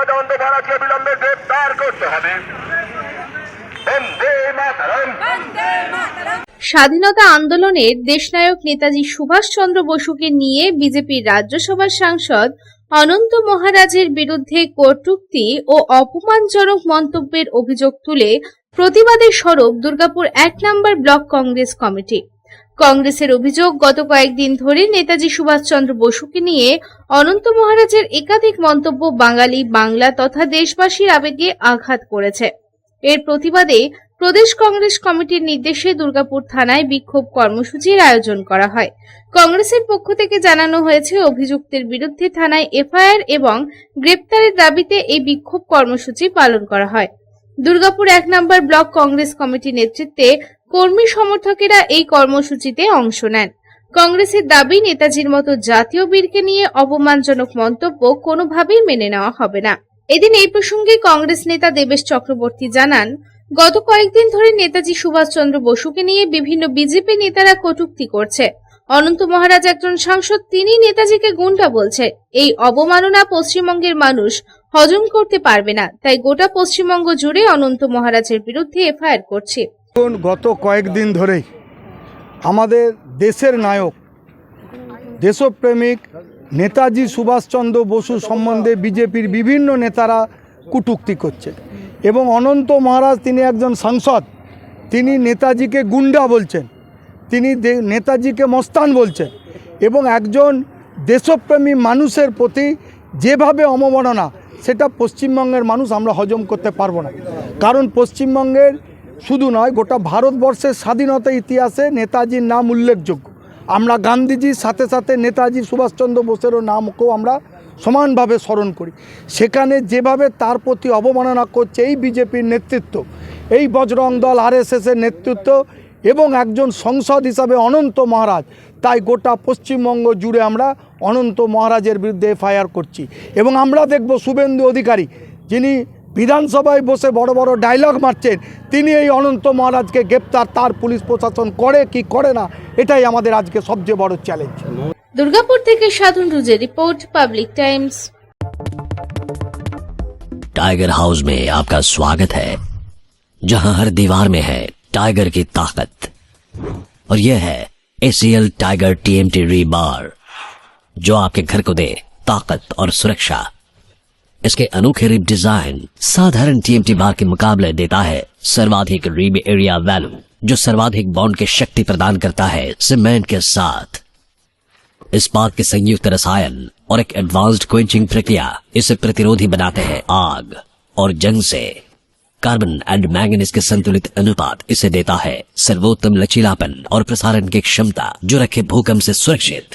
সদানন্দ মহারাজকে বিলম্বে গ্রেপ্তার করতে হবে। বন্দে মাতরম। স্বাধীনতা আন্দোলনের দেশনায়ক নেতাজি সুভাষচন্দ্র বসুকে নিয়ে বিজেপির রাজ্যসভার সাংসদ অনন্ত মহারাজের বিরুদ্ধে কটূক্তি ও অপমানজনক মন্তব্যের অভিযোগ তুলে প্রতিবাদের সরব দুর্গাপুর ১ নম্বর ব্লক কংগ্রেস কমিটি। কংগ্রেসের অভিযোগ, গত কয়েকদিন ধরে নেতাজি সুভাষচন্দ্র বসুকে নিয়ে অনন্ত মহারাজের একাধিক মন্তব্য বাঙালি, বাংলা তথা দেশবাসীর আবেগে আঘাত করেছে। এর প্রতিবাদে প্রদেশ কংগ্রেস কমিটির নির্দেশে দুর্গাপুর থানায় বিক্ষোভ কর্মসূচির আয়োজন করা হয়। কংগ্রেসের পক্ষ থেকে জানানো হয়েছে, অভিযুক্তের বিরুদ্ধে থানায় এফআইআর এবং গ্রেপ্তারের দাবিতে এই বিক্ষোভ কর্মসূচি পালন করা হয়। দুর্গাপুর ১ নম্বর ব্লক কংগ্রেস কমিটির নেতৃত্বে কর্মী সমর্থকেরা এই কর্মসূচিতে অংশ নেন। কংগ্রেসের দাবি, নেতাজির মতো জাতীয় বীরকে নিয়ে অপমানজনক মন্তব্য কোনোভাবেই মেনে নেওয়া হবে না। এদিন এই প্রসঙ্গে কংগ্রেস নেতা দেবেশ চক্রবর্তী জানান, গত কয়েকদিন ধরে নেতাজি সুভাষচন্দ্র বসুকে নিয়ে বিভিন্ন বিজেপি নেতারা কটূক্তি করছে। অনন্ত মহারাজ একজন সাংসদ, তিনি নেতাজিকে গুন্ডা বলছে। এই অবমাননা পশ্চিমবঙ্গের মানুষ হজম করতে পারবে না, তাই গোটা পশ্চিমবঙ্গ জুড়ে অনন্ত মহারাজের বিরুদ্ধে এফআইআর করছে। গত কয়েকদিন ধরেই আমাদের দেশের নায়ক, দেশপ্রেমিক নেতাজি সুভাষচন্দ্র বসু সম্বন্ধে বিজেপির বিভিন্ন নেতারা কটূক্তি করছে এবং অনন্ত মহারাজ, তিনি একজন সাংসদ, তিনি নেতাজিকে গুন্ডা বলছেন, তিনি নেতাজিকে মস্তান বলছেন এবং একজন দেশপ্রেমী মানুষের প্রতি যেভাবে অবমাননা, সেটা পশ্চিমবঙ্গের মানুষ আমরা হজম করতে পারবো না। কারণ পশ্চিমবঙ্গের শুধু নয়, গোটা ভারতবর্ষের স্বাধীনতা ইতিহাসে নেতাজির নাম উল্লেখযোগ্য। আমরা গান্ধীজির সাথে সাথে নেতাজি সুভাষচন্দ্র বোসেরও নামকেও আমরা সমানভাবে স্মরণ করি। সেখানে যেভাবে তার প্রতি অবমাননা করছে এই বিজেপির নেতৃত্ব, এই বজরং দল আরএসএসের নেতৃত্ব এবং একজন সংসদ হিসাবে অনন্ত মহারাজ, তাই গোটা পশ্চিমবঙ্গ জুড়ে আমরা অনন্ত মহারাজের বিরুদ্ধে এফআইআর করছি। এবং আমরা দেখব শুভেন্দু অধিকারী, যিনি বিধানসভায় বসে বড় বড় ডায়লগ মারছেন, তিনি এই অনন্ত মহারাজকে গ্রেপ্তার তার পুলিশ প্রশাসন করে কি করে না, এটাই আমাদের আজকে সবচেয়ে বড় চ্যালেঞ্জ। দুর্গাপুর থেকে সাধন রুজের report, Public Times. Tiger House में आपका स्वागत है, जहां हर दीवार में है टाइगर की ताकत। और यह है ACL टाइगर TMT रीबार, जो आपके घर को दे ताकत और सुरक्षा। इसके अनोखे रिब डिजाइन साधारण TMT बार के मुकाबले देता है सर्वाधिक रिब एरिया वैल्यू, जो सर्वाधिक बॉन्ड की शक्ति प्रदान करता है सीमेंट के साथ। इस्पात के संयुक्त रसायन और एक एडवांस्ड क्वेंचिंग प्रक्रिया इसे प्रतिरोधी बनाते हैं आग और जंग से। कार्बन एंड मैंगनीज के संतुलित अनुपात इसे देता है सर्वोत्तम लचीलापन और प्रसारण की क्षमता, जो रखे भूकंप से सुरक्षित।